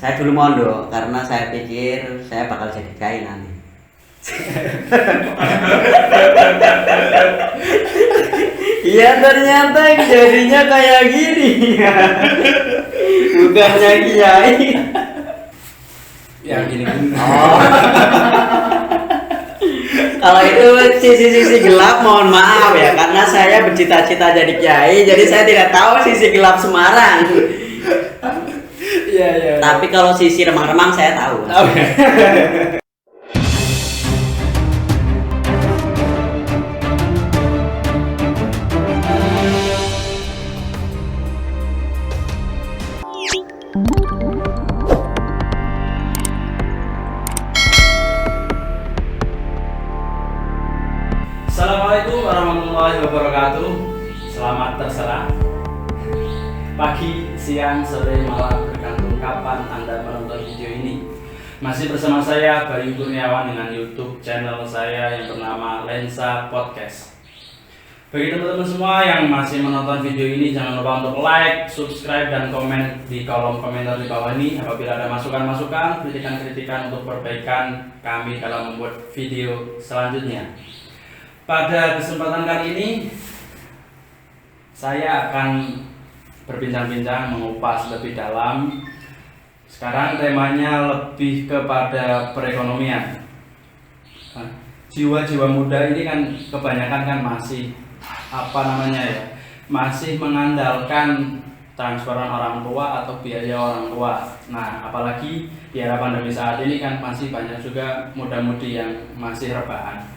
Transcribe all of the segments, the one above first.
Saya dulu mondok karena saya pikir saya bakal jadi kiai nanti. Iya ternyata jadinya kayak gini. Bukannya kiai. Yang gini. Oh. Kalau itu sisi-sisi gelap mohon maaf ya, karena saya bercita-cita jadi kiai, jadi saya tidak tahu sisi gelap Semarang. Iya. Tapi kalau sisi remang-remang saya tahu. Assalamualaikum warahmatullahi wabarakatuh. Selamat terserah. Pagi, siang, sore, malam bergantung kapan Anda menonton video ini. Masih bersama saya Bayu Kurniawan dengan YouTube channel saya yang bernama Lensa Podcast. Bagi teman-teman semua yang masih menonton video ini, jangan lupa untuk like, subscribe, dan komen di kolom komentar di bawah ini apabila ada masukan-masukan, kritikan-kritikan untuk perbaikan kami dalam membuat video selanjutnya. Pada kesempatan kali ini saya akan berbincang-bincang mengupas lebih dalam. Sekarang temanya lebih kepada perekonomian. Jiwa-jiwa muda ini kan kebanyakan kan masih masih mengandalkan transferan orang tua atau biaya orang tua. Nah, apalagi di era pandemi saat ini kan masih banyak juga muda-mudi yang masih rebahan.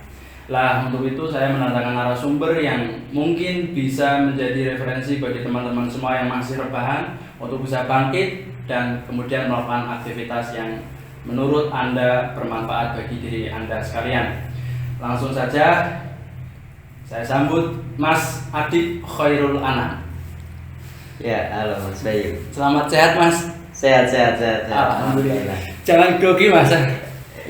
Lah, untuk itu saya mendatangkan narasumber yang mungkin bisa menjadi referensi bagi teman-teman semua yang masih rebahan untuk bisa bangkit dan kemudian melakukan aktivitas yang menurut Anda bermanfaat bagi diri Anda sekalian. Langsung saja saya sambut Mas Adib Khairul Anam. Ya, halo Mas Bayu. Selamat sehat, Mas. Sehat. Alhamdulillah. Jangan grogi, Mas.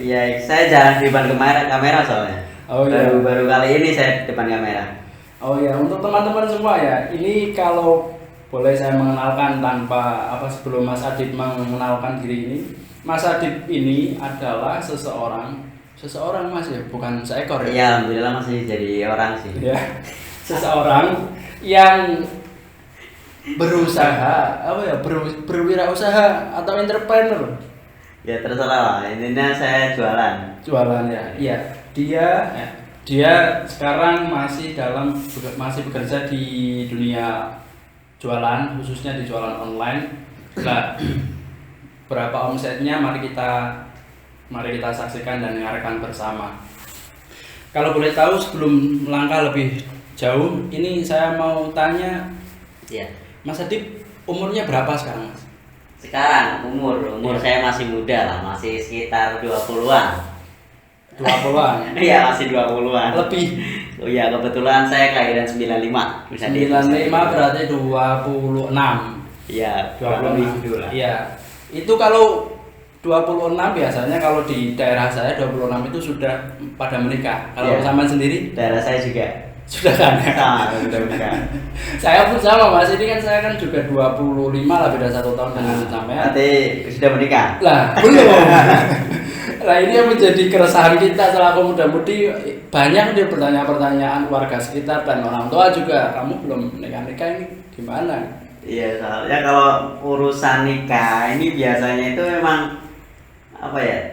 Ya, saya jarang di depan kamera soalnya. Oh iya. Baru kali ini saya depan kamera. Oh ya, untuk teman-teman semua ya, ini kalau boleh saya mengenalkan sebelum Mas Adib mengenalkan diri ini. Mas Adib ini adalah seseorang Mas ya, bukan seekor ya. Iya, alhamdulillah masih jadi orang sih. Ya. Seseorang yang berusaha berwirausaha atau entrepreneur. Ya terserah lah, intinya saya jualan Ya. Iya. Dia sekarang masih bekerja di dunia jualan, khususnya di jualan online. Nah, berapa omsetnya mari kita saksikan dan dengarkan bersama. Kalau boleh tahu sebelum melangkah lebih jauh, ini saya mau tanya, ya. Mas Adib umurnya berapa sekarang, Mas? Sekarang umur ya. Saya masih muda lah, masih sekitar 20-an. 20-an? Iya, masih 20-an. Lebih? Oh iya, kebetulan saya kelahiran 95. 95 berarti 26. Iya, 26 lah. Iya. Itu kalau 26 biasanya kalau di daerah saya 26 itu sudah pada menikah. Kalau ya. Sama sendiri? Daerah saya juga. Sudah kan? Sudah menikah. Saya pun sama, Mas. Ini kan saya kan juga 25 lah, beda 1 tahun dengan sampean. Berarti sudah menikah? Lah, belum. Nah, ini yang menjadi keresahan kita selaku muda-mudi. Banyak dia pertanyaan-pertanyaan warga sekitar dan orang tua juga. Kamu belum nikah ini gimana? Iya, soalnya kalau urusan nikah ini biasanya itu memang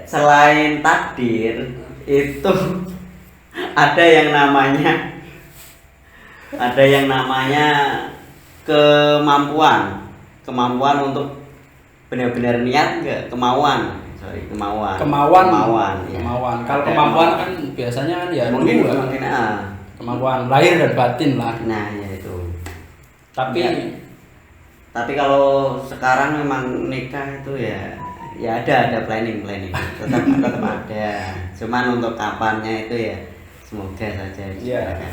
selain takdir itu ada yang namanya kemampuan untuk benar-benar niat enggak, kemauan. Ya. Kalau ada kemampuan kan biasanya kan ya mungkin kemampuan lahir dan batin lah. Nah, ya itu. Tapi kalau sekarang memang nikah itu ya ada planning. tetap ada. Cuman untuk kapannya itu ya semoga saja. Iya.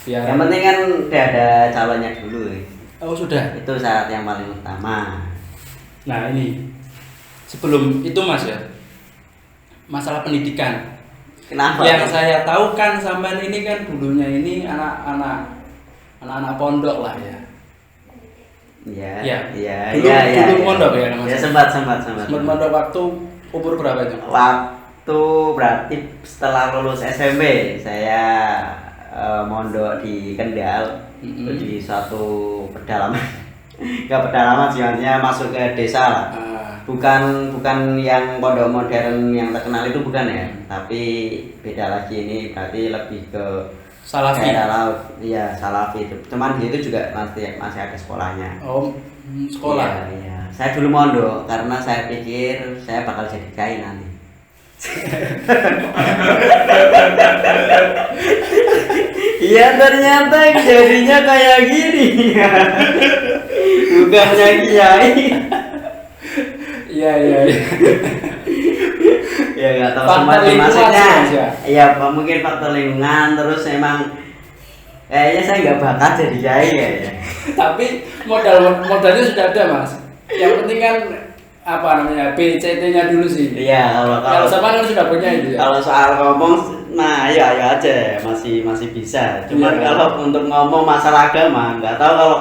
Yang penting kan udah ada calonnya dulu. Oh, sudah. Itu syarat yang paling utama. Nah, ini sebelum itu, Mas ya, masalah pendidikan. Kenapa? Yang saya tahu kan sampean ini kan dulunya ini anak-anak pondok lah ya. Dulu mondok ya Mas. Ya sempat. Sempat mondok waktu umur berapa itu? Waktu berarti setelah lulus SMP saya mondok di Kendal di suatu pedalaman. Enggak pedalaman sih, artinya masuk ke desa lah. Bukan yang pondok modern yang terkenal itu bukan ya, tapi beda lagi, ini berarti lebih ke Salafi. daerah laut. Iya, Salafi itu. Cuman di itu juga masih ada sekolahnya. Oh, sekolah. Iya. Saya dulu mondok karena saya pikir saya bakal jadi kiai nanti. Iya, ternyata jadinya kayak gini. Bukannya kiai. Iya. Ya nggak tahu Faktor semua maksudnya. lingkungan Iya, mungkin faktor lingkungan, terus emang kayaknya saya nggak bakat jadi kiai kayaknya. Tapi modalnya sudah ada Mas. Yang penting kan apa namanya BCT-nya dulu sih. Iya, Kalau sama kan sudah punya itu ya. Kalau soal ngomong, nah ya aja masih bisa. Cuman Iya. kalau untuk ngomong masalah agama, nggak tahu kalau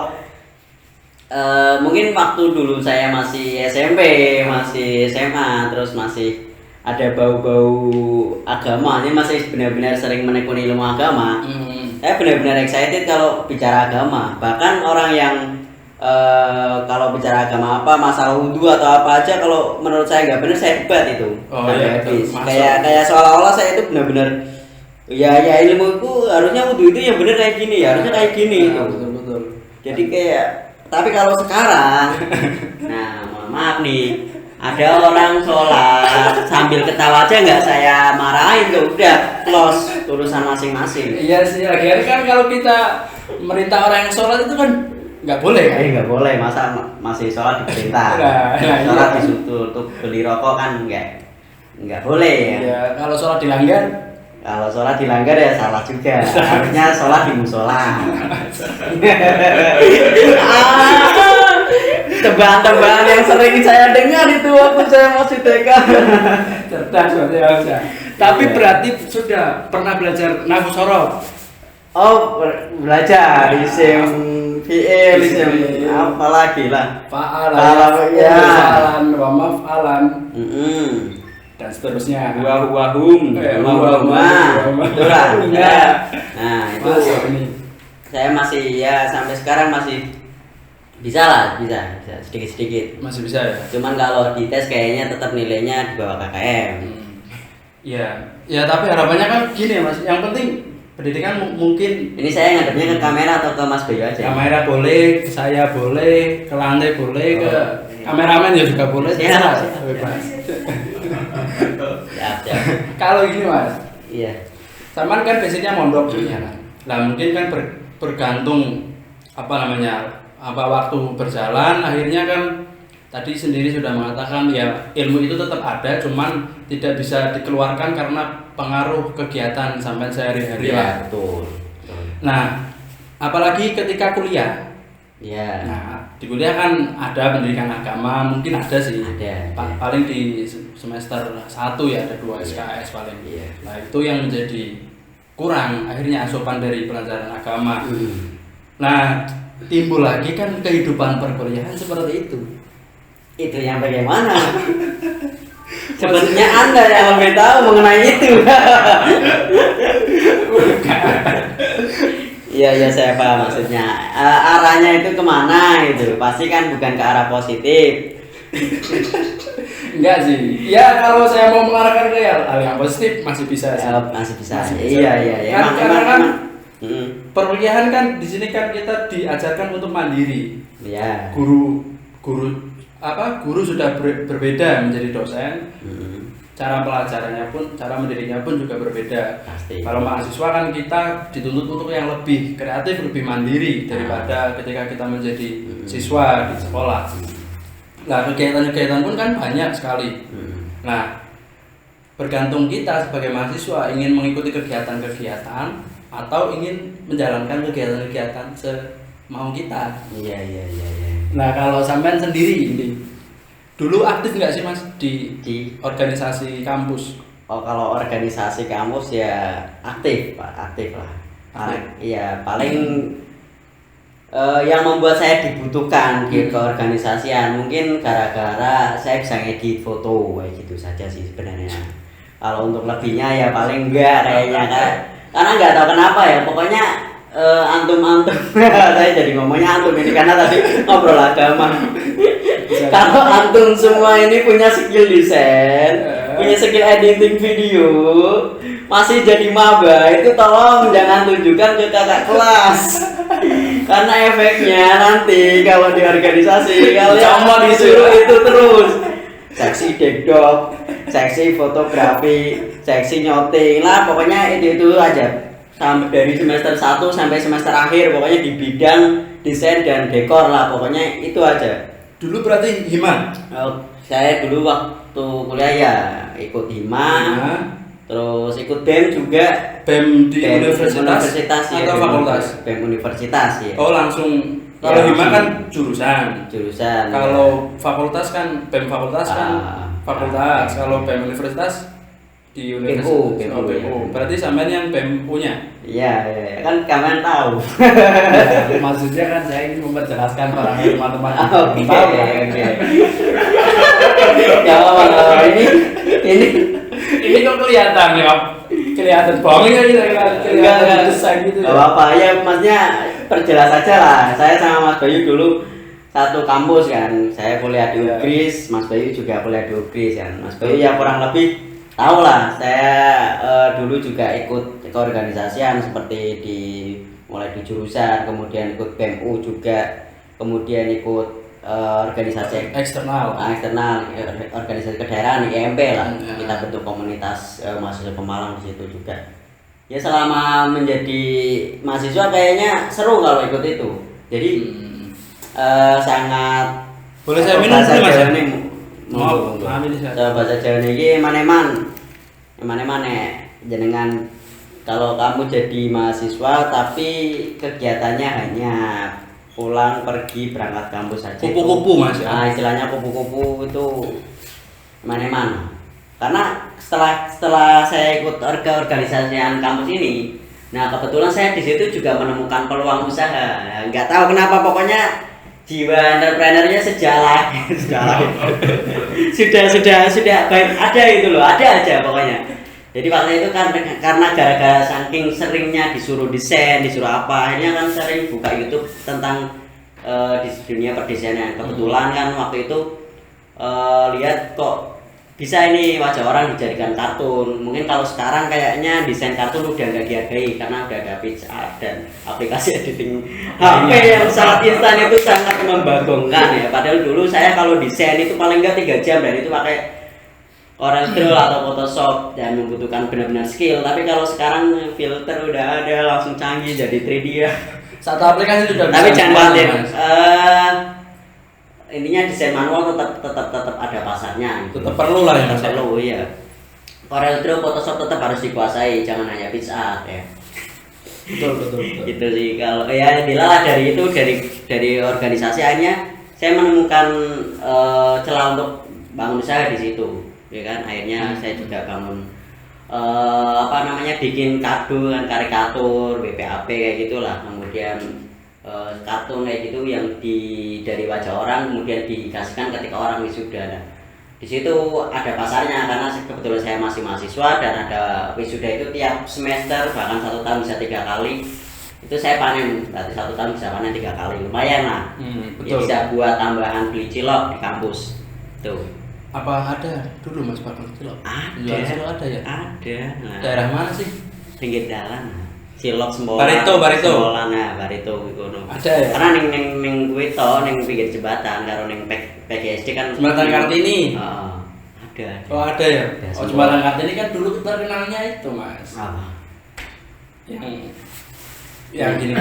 mungkin waktu dulu saya masih SMP, masih SMA, terus masih ada bau-bau agama, ini masih benar-benar sering menekuni ilmu agama. Saya benar-benar excited kalau bicara agama. Bahkan orang yang kalau bicara agama apa, masalah wudhu atau apa aja, kalau menurut saya nggak benar, saya debat itu. Oh iya, habis. betul. Kayak seolah-olah saya itu benar-benar ya ilmu itu harusnya wudhu itu yang benar kayak gini, ya harusnya kayak gini itu. Betul. Jadi kayak, tapi kalau sekarang, nah mohon maaf nih, ada orang sholat sambil ketawa aja nggak saya marahin tuh, udah close urusan masing-masing. Iya sih, akhirnya kan kalau kita merintah orang yang sholat itu kan nggak boleh kan? Nggak boleh, masa masih sholat diperintah. Sholat disuruh untuk beli rokok kan nggak boleh ya. Iya, kalau sholat dilanggar. Kalau sholat dilanggar ya salah juga. Harusnya sholat di musola. Tebakan-tebakan yang sering saya dengar itu waktu saya masih TK. Cerdas berarti ya. Tapi berarti sudah pernah belajar nafsu sorof. Oh, belajar isim fi'il, isim apa lagi lah. Fa'alan, ya. Fa'alan, wa maf'alan. Dan seterusnya. Hum, itulah. Nah, itu saya masih ya sampai sekarang masih bisa sedikit-sedikit. Masih bisa ya. Cuman kalau di tes kayaknya tetap nilainya di bawah KKM. Ya tapi harapannya kan gini ya Mas. Yang penting pendidikan mungkin. Ini saya ngadepnya ke kamera atau ke Mas Bayu aja? Kamera boleh, ke saya boleh, ke lantai boleh, ke kameramen ya juga boleh. Siap. Kalau gini Mas. Iya. Saman kan biasanya mondok ya kan. Nah mungkin kan bergantung waktu berjalan, akhirnya kan tadi sendiri sudah mengatakan ya ilmu itu tetap ada, cuman tidak bisa dikeluarkan karena pengaruh kegiatan sampai sehari-hari lah. Iya, betul. Nah, apalagi ketika kuliah. Iya. Nah, di kuliah kan ada pendidikan agama, mungkin ada sih. Ada. Paling di semester 1 ya ada 2 SKS paling. Iya. Nah, itu yang menjadi kurang akhirnya asupan dari pelajaran agama. Nah, timbul lagi kan kehidupan perkuliahan seperti itu. Itu yang bagaimana? Sebenarnya Anda yang lebih tahu mengenai itu. Iya saya paham maksudnya. Arahnya itu kemana itu? Pasti kan bukan ke arah positif. Enggak sih. Ya kalau saya mau mengarahkan ke hal yang positif masih bisa sih. Masih bisa. Iya. Karena perkuliahan kan di sini kan kita diajarkan untuk mandiri. Iya. Guru sudah berbeda menjadi dosen. Cara pelajarannya pun, cara mendidiknya pun juga berbeda. Pasti. Kalau mahasiswa kan kita dituntut untuk yang lebih kreatif, lebih mandiri daripada ketika kita menjadi siswa di sekolah. Nah, kegiatan-kegiatan pun kan banyak sekali. Nah, bergantung kita sebagai mahasiswa ingin mengikuti kegiatan-kegiatan atau ingin menjalankan kegiatan-kegiatan semau kita. Iya. Nah, kalau sampean sendiri ini dulu aktif nggak sih Mas di organisasi kampus? Oh, kalau organisasi kampus ya aktif lah. Paling yang membuat saya dibutuhkan di keorganisasian mungkin gara-gara saya bisa ngedit foto kayak gitu saja sih sebenarnya. Kalau untuk lebihnya ya paling enggak kayaknya kan, karena nggak tahu kenapa ya pokoknya antum saya jadi ngomongnya antum ini karena tadi ngobrol agama. Kalau antum semua ini punya skill desain, punya skill editing video, masih jadi maba, itu tolong jangan tunjukkan ke kakak kelas. Karena efeknya nanti kalau di organisasi kalian disuruh itu terus. Seksi dekdok, seksi fotografi, seksi nyoting lah, pokoknya itu aja. Sampai dari semester 1 sampai semester akhir pokoknya di bidang desain dan dekor lah, pokoknya itu aja. Dulu berarti Hima? Saya dulu waktu kuliah ya ikut Hima, terus ikut BEM juga. BEM di universitas ya, atau fakultas? BEM universitas ya. Oh langsung. Kalau Hima kan jurusan. Kalau fakultas kan BEM fakultas kan fakultas. Kalau BEM universitas di universitas. BEM. Berarti sampean yang BEM punya? Iya, kan kalian tahu. Maksudnya kan saya ingin memperjelaskan para teman-teman. Oke. Ya Allah, ini kok kelihatan ya, kelihatan banget ya kelihatan desain gitu. Gak apa-apa ya, maksudnya perjelas aja lah. Saya sama Mas Bayu dulu satu kampus kan. Saya kuliah di UGRIS, Mas Bayu juga kuliah di UGRIS kan. Mas Bayu ya kurang lebih tahu lah. Saya dulu juga ikut keorganisasian seperti mulai di jurusan, kemudian ikut BMU juga, kemudian ikut organisasi eksternal, organisasi kedaerahan IMP lah. Kita bentuk komunitas mahasiswa Pemalang di situ juga. Ya selama menjadi mahasiswa kayaknya seru kalau ikut itu. Jadi sangat. Boleh saya minum dulu Mas? Mau bahasa Jawa ini mana-mana jenengan. Kalau kamu jadi mahasiswa tapi kegiatannya hanya pulang pergi berangkat kampus saja. Kupu-kupu Mas ya. Nah, istilahnya kupu-kupu itu mana-mana. Karena setelah saya ikut organisasian kampus ini, nah kebetulan saya di situ juga menemukan peluang usaha. Nah, nggak tahu kenapa pokoknya jiwa entrepreneurnya sejalan. sudah baik ada itu loh, ada aja pokoknya. Jadi waktu itu kan karena gara-gara saking seringnya disuruh desain, disuruh apa, akhirnya kan sering buka YouTube tentang di dunia perdesainan. Kebetulan kan waktu itu lihat kok bisa ini wajah orang dijadikan kartun. Mungkin kalau sekarang kayaknya desain kartun udah nggak dihargai karena udah ada PixArt dan aplikasi editing HP yang sangat instan, itu sangat membagongkan ya. Padahal dulu saya kalau desain itu paling nggak 3 jam dan itu pakai CorelDRAW atau Photoshop dan membutuhkan benar-benar skill. Tapi kalau sekarang filter udah ada, langsung canggih jadi 3D ya. Satu aplikasi sudah bisa. Tapi jangan khawatir. Intinya desain manual tetap ada pasarnya. Tetap perlu lah ya. Perlu ya. CorelDRAW, Photoshop tetap harus dikuasai, jangan hanya PixArt ya. Betul. Gitu sih. Kalau ya dilalah dari itu dari organisasi akhirnya saya menemukan celah untuk bangun usaha di situ. Ya kan, akhirnya saya juga bangun bikin kado kan, karikatur, BPAP kayak gitulah, kemudian kartun kayak gitu yang dari wajah orang kemudian dikasihkan ketika orang wisuda. Nah, di situ ada pasarnya karena kebetulan saya masih mahasiswa dan ada wisuda itu tiap semester, bahkan 1 tahun bisa 3 kali. Itu saya panen, berarti 1 tahun bisa panen 3 kali, lumayan lah. Betul. Bisa buat tambahan beli cilok di kampus tuh. Apa ada dulu Mas pakai cilok? Ada. Ada ya? Ada. Nah. Daerah mana sih? Pinggir jalan. Cilok Sembolan. Barito. Sembolan, nah Barito kono. Ada ya? Karena ning kuwi to ning pinggir jembatan karo ning PGSD kan Jembatan Kartini. Ada. Oh, ada ya? Jembatan Kartini kan dulu terkenalnya itu, Mas. Apa? Yang gini.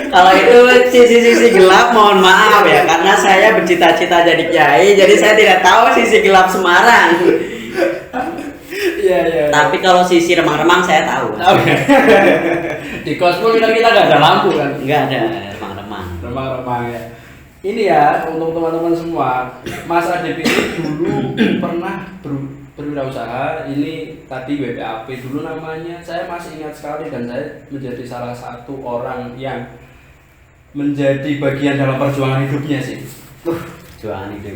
Kalau itu sisi gelap mohon maaf ya, karena saya bercita-cita jadi kiai, jadi saya tidak tahu sisi gelap Semarang. Iya. Tapi kalau sisi remang-remang saya tahu. Di kosmo kita nggak ada lampu kan? Nggak ada remang-remang. Remang-remang ya. Ini ya untuk teman-teman semua, Mas Adip ini dulu pernah berwirausaha ini tadi WPAP dulu namanya, saya masih ingat sekali dan saya menjadi salah satu orang yang menjadi bagian dalam perjuangan hidupnya sih. Jualan hidup.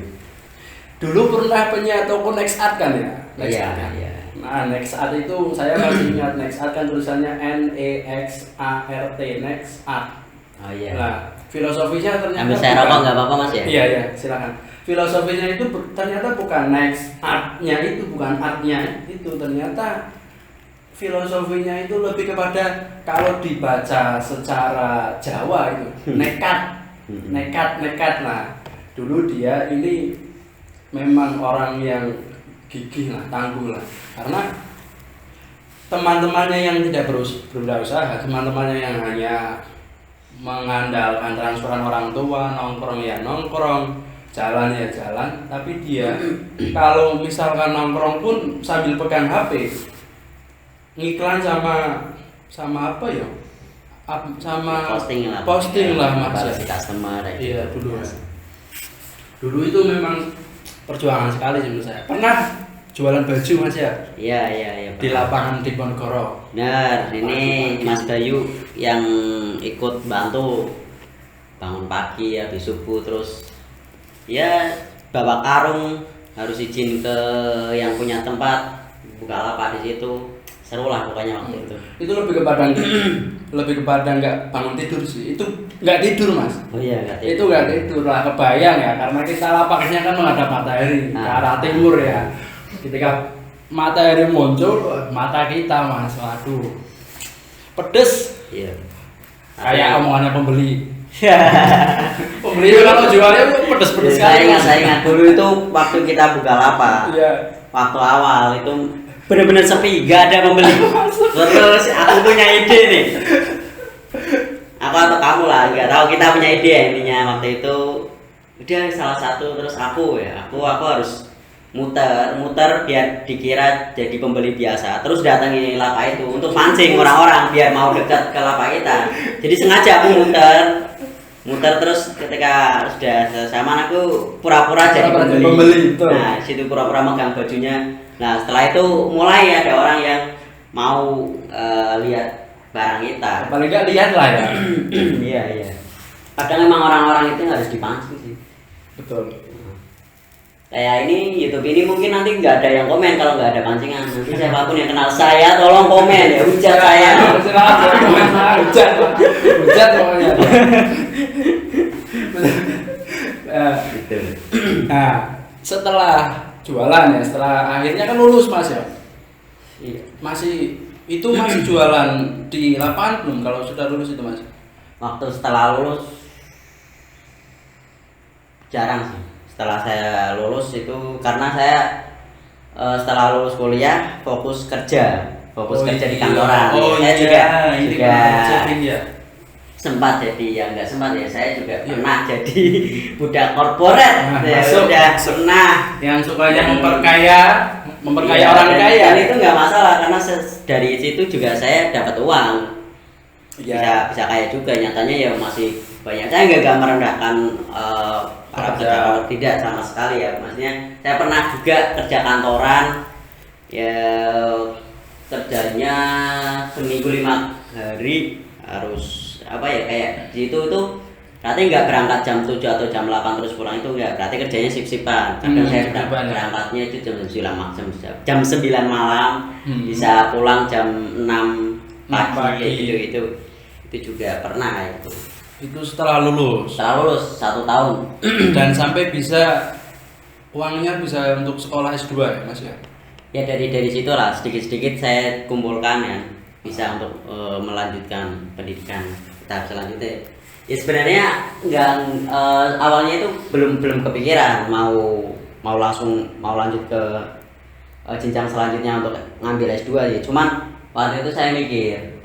Dulu pernah punya toko Next Art kan ya? Next Iya, Art kan? iya. Nah, Next Art itu saya masih ingat Next Art kan tulisannya NEXART, Next Art. Oh iya. Nah, filosofinya ternyata Ambil saya rokok nggak apa-apa Mas ya? Iya, iya, silakan. Filosofinya itu ternyata bukan next artnya itu, bukan artnya itu, ternyata filosofinya itu lebih kepada kalau dibaca secara Jawa itu nekat, nekat. Nah, dulu dia ini memang orang yang gigih lah, tangguh lah, karena teman-temannya yang tidak berusaha, teman-temannya yang hanya mengandalkan transferan orang tua, nongkrong ya nongkrong, jalan ya jalan, tapi dia kalau misalkan nongkrong pun sambil pegang HP, ngiklan sama apa ya, sama posting lah mas. Si customer. Iya dulu itu memang perjuangan sekali sih menurut saya. Pernah jualan baju mas ya? Iya. Di lapangan Diponegoro. Benar, ini Mas Bayu yang ikut bantu bangun pagi habis subuh, terus ya bawa karung, harus izin ke yang punya tempat buka lapak di situ. Seru lah pokoknya waktu itu. Itu lebih kepada nggak bangun tidur sih. Itu nggak tidur mas. Oh iya nggak tidur. Itu nggak tidur lah, kebayang ya, karena kita lapaknya kan menghadap matahari ke arah timur ya. Ketika matahari muncul, mata kita mas, waduh, pedes. Iya. Kayak omongannya pembeli. Pembeli kalau jualnya pedes-pedes sekali. Saya ingat dulu itu waktu kita buka lapak. Iya. Waktu awal itu benar-benar sepi, gak ada pembeli. Terus aku punya ide nih. Aku atau kamu lah, nggak tahu, kita punya ide intinya waktu itu. Udah salah satu, terus aku harus muter biar dikira jadi pembeli biasa, terus datangi lapak itu untuk mancing orang-orang biar mau dekat ke lapak kita. Jadi sengaja aku muter terus ketika sudah selesai aku pura-pura jadi pembeli. Nah situ pura-pura megang bajunya. Nah setelah itu mulai ada orang yang mau lihat barang kita. Paling nggak lihat lah ya. Iya. Kadang memang orang-orang itu harus dipancing sih. Betul. Kayak ini YouTube ini mungkin nanti nggak ada yang komen kalau nggak ada pancingan. Nanti siapapun yang kenal saya tolong komen ya, hujat saya. Hujat pokoknya. Nah, setelah jualan ya, setelah akhirnya kan lulus mas ya. Iya. Masih jualan di lapangan belum kalau sudah lulus itu mas? Waktu setelah lulus jarang sih. Setelah saya lulus itu karena saya setelah lulus kuliah fokus kerja di kantoran. Saya juga sempat jadi ya nggak sempat ya, saya juga pernah jadi budak korporat. Sudah pernah yang sukanya memperkaya orang kaya. Dan itu nggak masalah karena dari situ juga saya dapat uang. Bisa kaya juga, nyatanya ya masih banyak. Saya nggak merendahkan para pejabat, tidak sama sekali ya, maksudnya saya pernah juga kerja kantoran ya, kerjanya seminggu 5 hari harus apa ya, kayak di itu berarti nggak berangkat jam 7 atau jam 8 terus pulang, itu nggak, berarti kerjanya shift-shiftan. Kadang saya berangkatnya itu jam 9 malam, bisa pulang jam 6 pagi. Itu juga pernah itu. Itu setelah lulus 1 tahun. Dan sampai bisa uangnya bisa untuk sekolah S2 ya mas ya? Ya dari situ lah sedikit saya kumpulkan ya, bisa untuk melanjutkan pendidikan tahap selanjutnya. Ya sebenarnya nggak awalnya itu belum kepikiran mau langsung lanjut ke jenjang selanjutnya untuk ngambil S2 ya. Cuman waktu itu saya mikir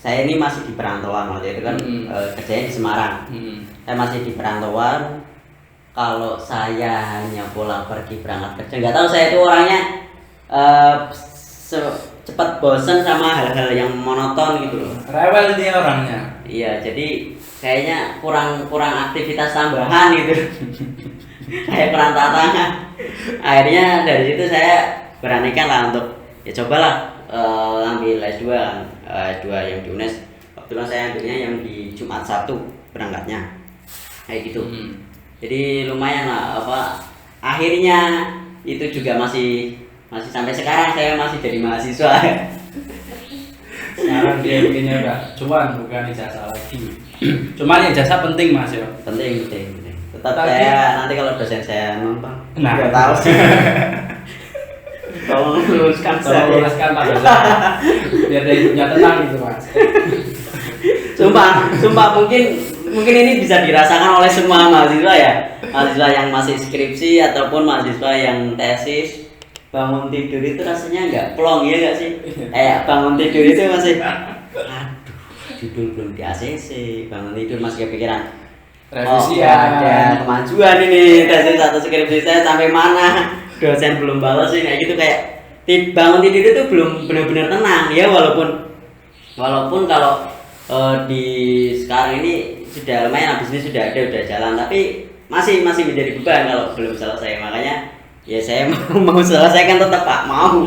saya ini masih di perantauan waktu itu kan, kerjanya di Semarang. Saya masih di perantauan. Kalau saya hanya pulang pergi berangkat kerja, nggak tahu, saya itu orangnya cepat bosan sama hal-hal yang monoton gitu loh. Rewel dia orangnya. Iya, jadi kayaknya kurang aktivitas tambahan gitu. Kayak kurang tantangan. Akhirnya dari situ saya beranikan lah untuk ya cobalah ambil S2 kan. S2 yang di UNES. Kebetulan saya ambilnya yang di Jumat Sabtu berangkatnya. Kayak gitu. Jadi lumayan lah akhirnya itu juga masih sampai sekarang saya masih jadi mahasiswa. Sekarang dia inginnya udah cuman bukan ijazah lagi. Cuman ijazah penting Mas ya. Penting. Tetap saya nanti kalau dosen saya nonton. Nggak tahu sih. Tolong luruskan Pak dosen. Biar dia hidupnya tenang gitu Mas. Sumpah mungkin ini bisa dirasakan oleh semua mahasiswa ya. Mahasiswa yang masih skripsi ataupun mahasiswa yang tesis. Bangun tidur itu rasanya nggak plong ya nggak sih? Bangun tidur itu masih judul belum di ACC, bangun tidur masih kepikiran revisian. Ada kemajuan ini tesis atau skripsi saya sampai mana, dosen belum balas sih kayak gitu. Kayak bangun tidur itu belum benar-benar tenang ya, walaupun kalau di sekarang ini sudah lumayan, habis ini sudah jalan, tapi masih menjadi beban kalau belum selesai. Makanya ya saya mau selesaikan, tetap Pak mau.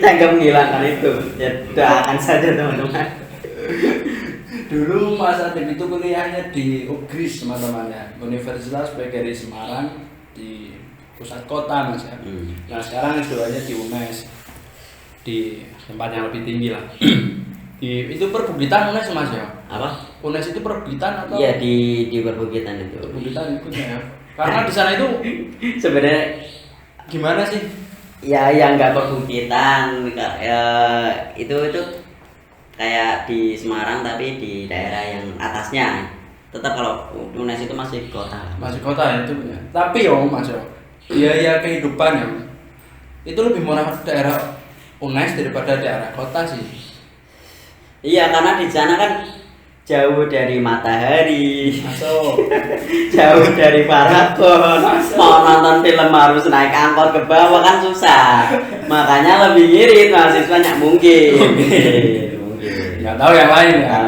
Saya nggak menghilangkan itu. Ya doakan saja teman-teman. Dulu Mas Adib itu kuliahnya di UGRIS teman-teman ya, Universitas PGRI Semarang di pusat kota Mas ya. Nah sekarang S2-nya di UNES, di tempat yang lebih tinggi lah. Itu perbukitan UNES Mas ya? Apa? UNES itu perbukitan atau? Iya di perbukitan itu. Perbukitan ikutnya ya. Karena di sana itu sebenarnya gimana sih? Ya yang nggak perbukitan, itu kayak di Semarang tapi di daerah yang atasnya. Tetap kalau UNES itu masih kota. Masih kota ya itu ya. Tapi Mas biaya kehidupan ya itu lebih murah daerah UNES daripada daerah kota sih. Iya, karena di sana kan jauh dari matahari, jauh dari paragon. Mau nonton film harus naik angkot ke bawah kan susah. Makanya lebih ngirit mahasiswanya mungkin. Nggak tahu yang lain ya.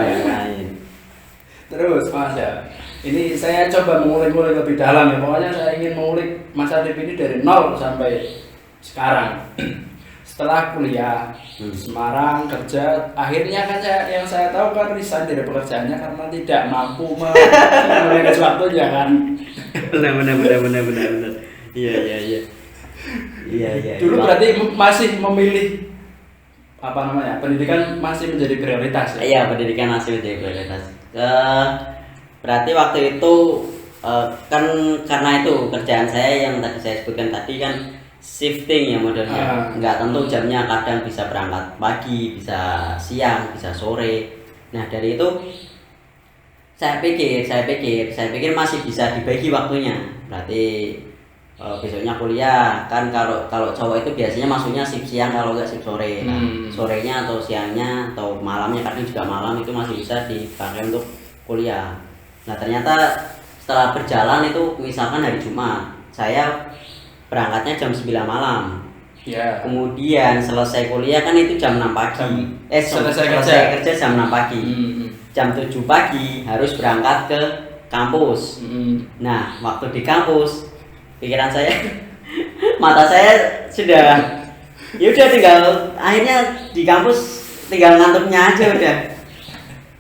Terus Mas ya, ini saya coba mengulik-ulik lebih dalam ya. Pokoknya saya ingin mengulik Mas Adib ini dari nol sampai sekarang. Setelah kuliah Semarang kerja, akhirnya kan yang saya tahu kan resign dari pekerjaannya karena tidak mampu memanage waktunya kan. Benar. Iya. Dulu berarti masih memilih pendidikan masih menjadi prioritas ya? Iya, pendidikan masih menjadi prioritas. Berarti waktu itu kan karena itu kerjaan saya yang tadi saya sebutkan tadi kan shifting ya modelnya, nggak tentu jamnya, kadang bisa berangkat pagi, bisa siang, bisa sore. Nah dari itu saya pikir masih bisa dibagi waktunya. Berarti besoknya kuliah kan, kalau cowok itu biasanya masuknya shift siang, kalau nggak shift sore. Nah sorenya atau siangnya atau malamnya, kadang juga malam, itu masih bisa dipakai untuk kuliah. Nah ternyata setelah berjalan itu, misalkan hari Jumat saya berangkatnya jam 9 malam. Yeah. Kemudian selesai kuliah kan itu jam 6 pagi. Selesai kerja jam 6 pagi. Jam 7 pagi harus berangkat ke kampus. Nah, waktu di kampus pikiran saya mata saya sudah ya udah tinggal, akhirnya di kampus tinggal ngantuknya aja udah.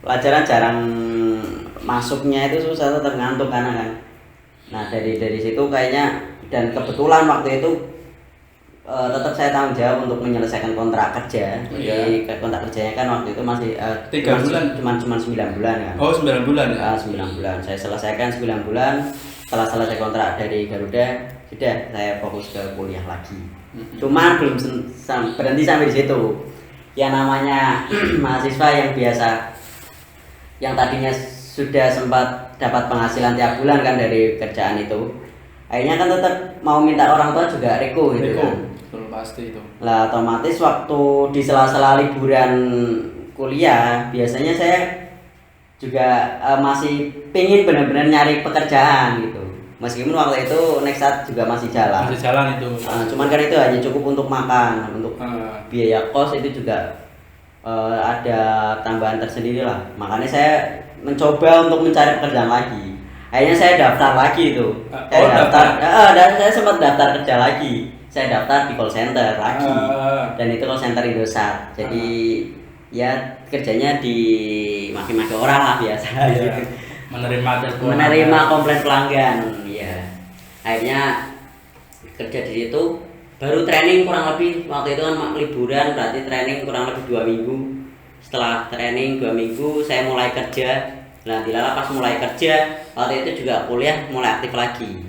Pelajaran jarang masuknya, itu susah, tetap ngantuk kan. Nah, dari situ kayaknya, dan kebetulan waktu itu tetap saya tanggung jawab untuk menyelesaikan kontrak kerja. Jadi kontrak kerjanya kan waktu itu masih 3 bulan, cuma 9 bulan kan. Oh 9 bulan ya? 9 bulan, saya selesaikan 9 bulan. Setelah selesai kontrak dari Garuda, sudah saya fokus ke kuliah lagi. Cuman belum berhenti sampai di situ. Yang namanya mahasiswa yang biasa, yang tadinya sudah sempat dapat penghasilan tiap bulan kan dari kerjaan itu, akhirnya kan tetap mau minta orang tua juga reko gitu kan. Betul, pasti itu. Lah otomatis waktu di sela-sela liburan kuliah, biasanya saya juga masih pingin benar-benar nyari pekerjaan gitu. Meskipun waktu itu Nexat juga masih jalan. Masih jalan itu. Cuman kan itu hanya cukup untuk makan, untuk biaya kos itu juga ada tambahan tersendiri lah. Makanya saya mencoba untuk mencari pekerjaan lagi. Akhirnya saya daftar lagi itu. Saya sempat daftar kerja lagi. Saya daftar di call center lagi. Dan itu call center Indosat. Jadi ya kerjanya di maki-maki orang lah biasa. Iya. Menerima komplain pelanggan. Ya. Akhirnya kerja di situ. Baru training kurang lebih waktu itu kan liburan, berarti training kurang lebih 2 minggu. Setelah training 2 minggu saya mulai kerja. Nah, dilala pas mulai kerja, waktu itu juga kuliah mulai aktif lagi.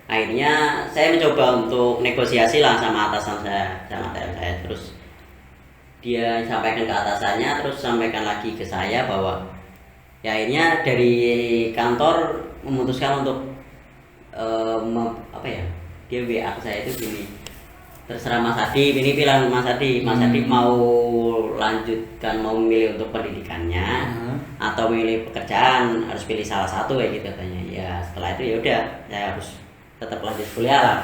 Akhirnya saya mencoba untuk negosiasi lah sama atasan saya, sama TM saya. Terus dia sampaikan ke atasannya, terus sampaikan lagi ke saya bahwa ya akhirnya dari kantor memutuskan untuk dia WA ke saya itu gini, terserah Mas Adi, ini bilang Mas Adi mau lanjutkan, mau memilih untuk pendidikannya atau memilih pekerjaan, harus pilih salah satu kayak gitu katanya. Ya setelah itu ya udah saya harus tetap lanjut kuliah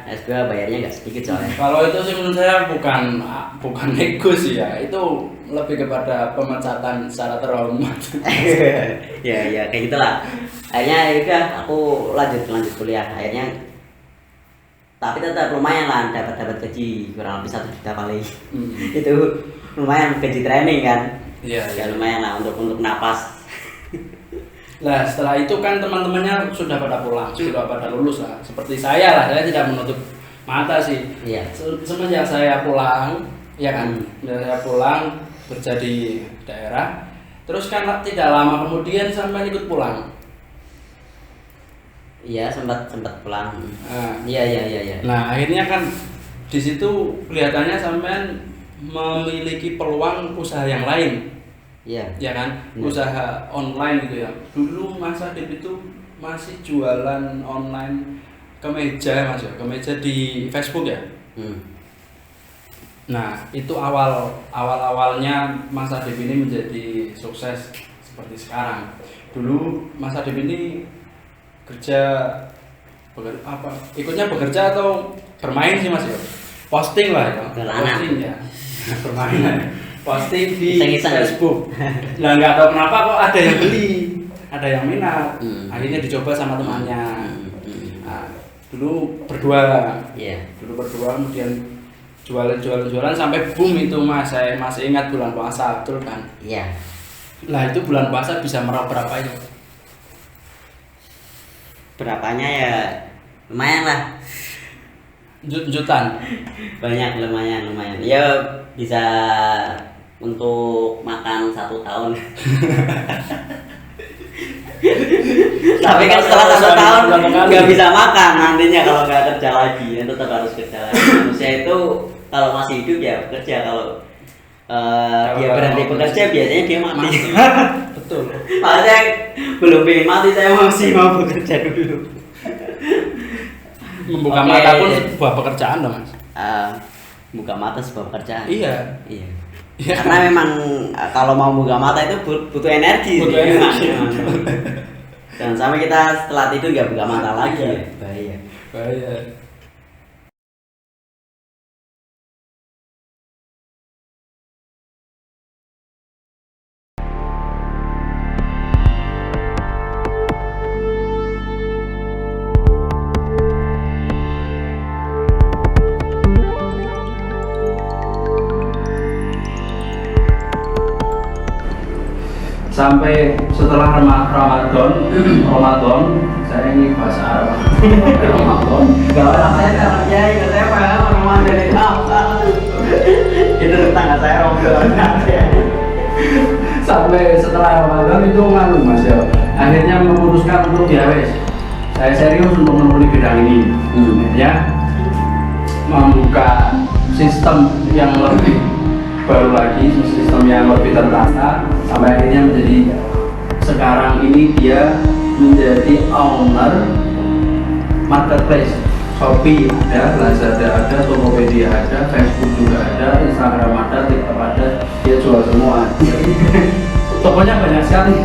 S2 bayarnya nggak sedikit soalnya. Kalau itu sih menurut saya bukan nego sih ya, itu lebih kepada pemecatan secara terhormat. ya kayak gitulah. Akhirnya ya udah aku lanjut kuliah akhirnya. Tapi tetap lumayan lah dapat gaji kurang lebih 1 juta paling. Itu lumayan gaji training kan. Iya. Ya lumayan lah untuk napas. Nah setelah itu kan teman-temannya sudah pada pulang, sudah pada lulus lah. Seperti saya lah, saya tidak menutup mata sih. Iya. Semenjak saya pulang, ya kan, saya pulang kerja di daerah. Terus kan tidak lama kemudian sampai ikut pulang. Iya sempat pulang. Iya. Nah akhirnya kan di situ kelihatannya sampean memiliki peluang usaha yang lain. Iya. Ya kan, usaha online gitu ya. Dulu Mas Adip itu masih jualan online kemeja Mas ya, kemeja di Facebook ya. Nah itu awalnya Mas Adip ini menjadi sukses seperti sekarang. Dulu Mas Adip ini ikutnya bekerja atau bermain sih Mas ya? Posting lah ya. Posting ya. Bermain. Posting di Facebook. Lah nggak tahu kenapa kok ada yang beli, ada yang minat. Akhirnya dicoba sama temannya. Nah, dulu berdua kemudian jualan sampai boom itu Mas. Saya masih ingat bulan puasa, betul kan? Iya. Lah itu bulan puasa bisa meraup berapa itu? Berapanya ya lumayan lah. Jutaan. Banyak, lumayan. Ya bisa untuk makan 1 tahun. Tapi kan setelah 1 tahun nggak bisa makan nantinya kalau nggak kerja lagi, ya tetap harus kerja lagi. Manusia itu kalau masih hidup ya bekerja, kalau dia berhenti bekerja biasanya dia mati. Betul. Makanya belum pengen mati, saya masih mau bekerja dulu. Membuka mata pun sebuah pekerjaan dong Mas. Buka mata sebuah pekerjaan. Iya. Karena memang kalau mau buka mata itu butuh energi. Dan sampai kita setelah tidur nggak buka mata lagi. Bahaya. Sampai setelah Ramadan saya ini bahasa Arab. Ramadan. Kalau saya kiai, saya paham Ramadan dari apa? Itu tetangga saya Ramadan. Sampai setelah Ramadan itu nganu Mas ya. Akhirnya memutuskan untuk wes. Saya serius untuk menekuni bidang ini. Ya. Membuka sistem yang lebih baru lagi, sistem yang lebih tertata, sampai akhirnya menjadi sekarang ini dia menjadi owner marketplace. Shopee ada, Lazada ada, Tokopedia ada, Facebook juga ada, Instagram ada, TikTok ada, dia jual semua. Tokonya banyak sekali.